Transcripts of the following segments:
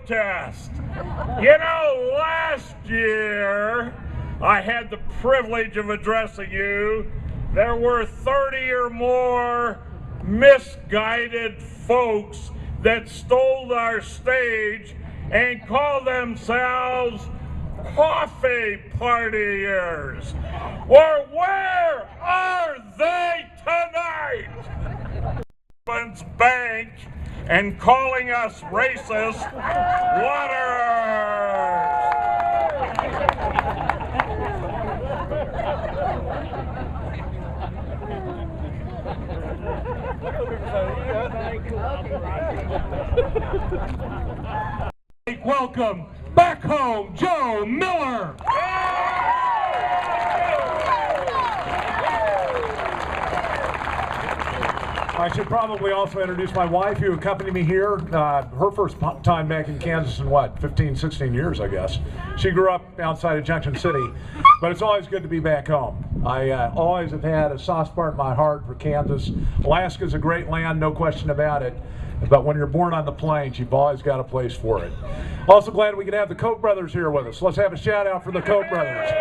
protest. You know, last year I had the privilege of addressing you. There were 30 or more misguided folks that stole our stage and called themselves coffee partiers. Well, where are they tonight? Bank and calling us racist waterers. Welcome back home, Joe Miller. I should probably also introduce my wife who accompanied me here. Her first time back in Kansas in what, 15, 16 years, I guess. She grew up outside of Junction City, but it's always good to be back home. I always have had a soft spot in my heart for Kansas. Alaska's a great land, no question about it. But when you're born on the plains, you've always got a place for it. Also glad we could have the Koch brothers here with us. Let's have a shout out for the Koch brothers.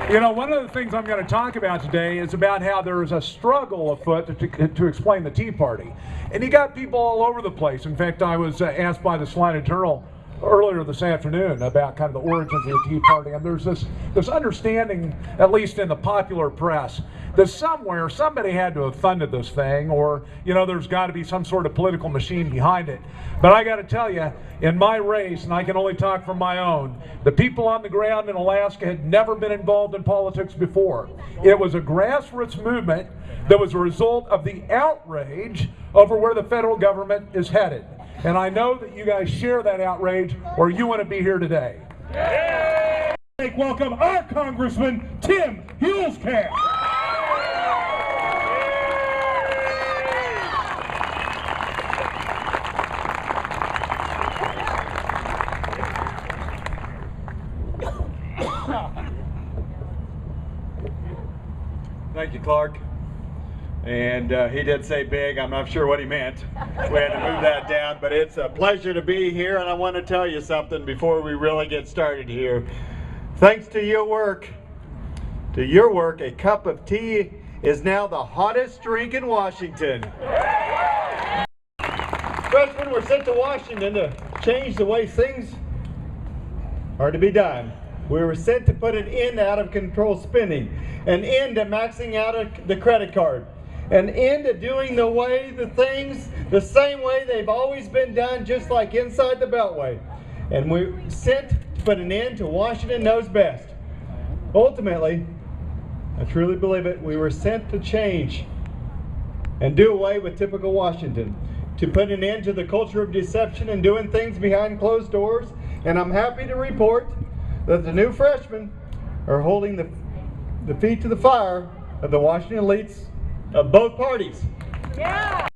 You know, one of the things I'm going to talk about today is about how there is a struggle afoot to explain the Tea Party. And you got people all over the place. In fact, I was asked by the Salina Journal earlier this afternoon about kind of the origins of the Tea Party, and there's this understanding, at least in the popular press, that somewhere somebody had to have funded this thing, or you know, there's got to be some sort of political machine behind it. But I got to tell you, in my race, and I can only talk from my own, the people on the ground in Alaska had never been involved in politics before. It was a grassroots movement that was a result of the outrage over where the federal government is headed. And I know that you guys share that outrage, or you want to be here today. Yeah. Welcome our Congressman, Tim Hulskamp. Thank you, Clark. And he did say big. I'm not sure what he meant. We had to move that down, but it's a pleasure to be here, and I want to tell you something before we really get started here. Thanks to your work, a cup of tea is now the hottest drink in Washington. Freshmen were sent to Washington to change the way things are to be done. We were sent to put an end to out-of-control spending, an end to maxing out the credit card, an end to doing the things the same way they've always been done, just like inside the Beltway. And we sent to put an end to Washington knows best. Ultimately, I truly believe it, we were sent to change and do away with typical Washington, to put an end to the culture of deception and doing things behind closed doors. And I'm happy to report that the new freshmen are holding the feet to the fire of the Washington elites of both parties. Yeah.